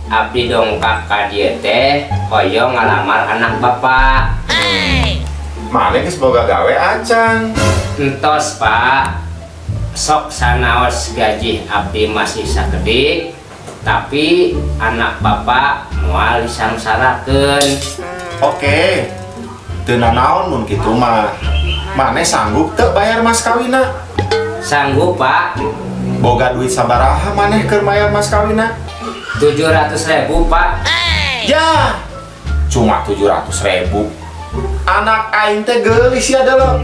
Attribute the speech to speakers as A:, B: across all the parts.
A: Abdi dongkak ka dieu teh hoyong ngalamar anak bapak.
B: Mana geus boga gawe acan?
A: Entos Pak, sok sanaos gaji abdi masih sakedik, tapi anak bapak moal disangsarakeun.
B: Oke, teu nanaon mun kitu mah. Mane sanggup teu bayar mas kawina?
A: Sanggup Pak.
B: Boga duit sabaraha maneh keur bayar mas kawina?
A: 700.000 Pak.
B: Ya, cuma 700.000. Anak aing teh geulis ya adalah.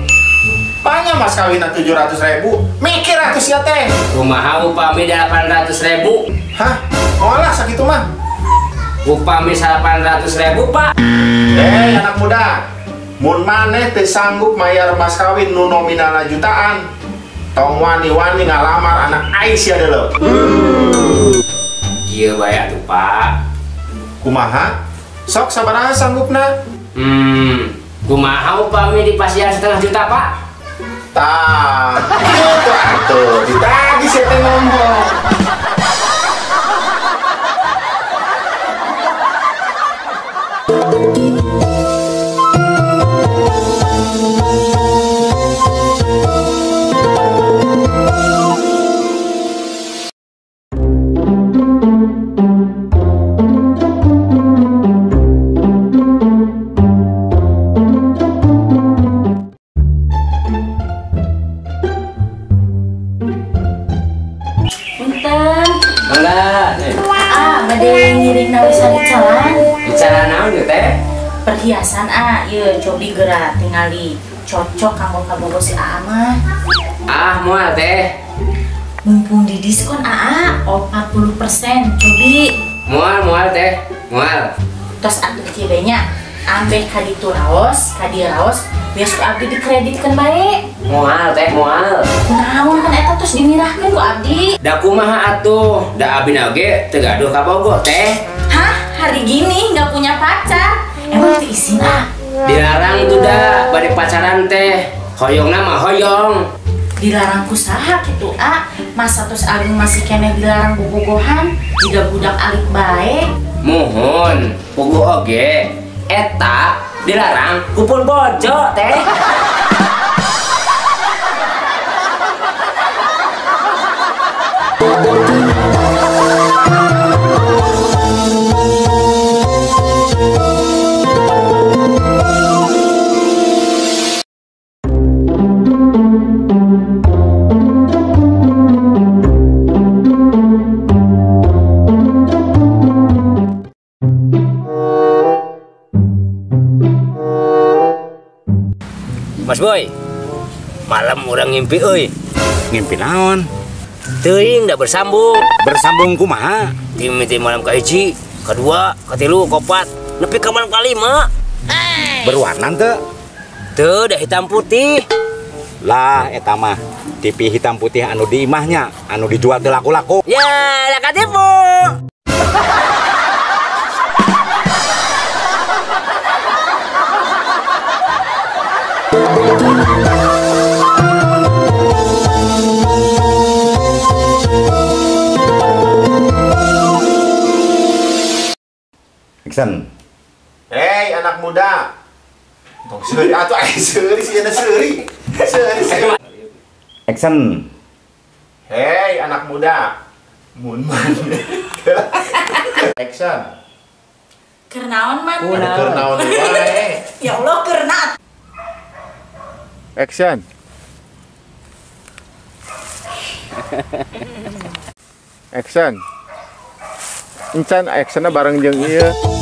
B: Panya mas kawina 700.000. Mikir atuh sia teh.
A: Kumaha upami 800.000?
B: Hah? Moalah sakitu mah.
A: Upami 800.000 Pak.
B: Anak muda, mun maneh teu sanggup mayar mas kawin nu nominalna jutaan, tong wani-wani ngalamar anak aing sia adalah.
A: Iya bae atuh Pak.
B: Kumaha? Sok sabaraha sanggupna?
A: Kumaha upami dipasihan 1,5 juta Pak?
B: Tah, itu atuh ditagih saya teh ngomong.
C: Perhiasan ye cobi gerak tingali cocok kanggo kabogo si mah.
A: Moal teh.
C: Mumpung di diskon 40% cobi.
A: Moal teh. Moal.
C: Tos atuh kieu nya ambeh ka ditu raos, ka dieu raos besok abdi dikreditkeun bae.
A: Moal teh moal.
C: Naon kan eta tos dimirahkeun ku abdi.
A: Da kumaha atuh? Da abdi oge teu gaduh ka bogoh teh.
C: Hah? Hari gini nggak punya pacar? Emang itu isina?
A: Dilarang tuh dah, bade pacaran teh. Hoyongna mah hoyong.
C: Dilarang kusaha gitu masa terus abdi masih kene dilarang bobogohan jika budak alik bae.
A: Muhun, bogoh oge. Eta dilarang kupun bojo teh. Mas Boy, malam orang ngimpi euy.
D: Ngimpi naon?
A: Teuing da bersambung.
D: Bersambung kumaha?
A: Timiti malam kahiji, kedua, katilu, kopat, nepi ka malam kalima.
D: Berwarna teu?
A: Teu da hitam putih.
D: Lah eta mah TV hitam putih anu di imahnya, anu dijual teu laku-laku.
A: Ya, lah katipu.
D: Action.
B: Hei anak muda. Tong seuri atuh seuri sih ada seuri. Seuri.
D: Action.
B: Hei anak muda. Mun man. Action.
C: Kernaon man.
B: Kernaon wae.
C: Ya Allah kerna.
B: Action. Action. Encan actionnya bareng jeung ieu.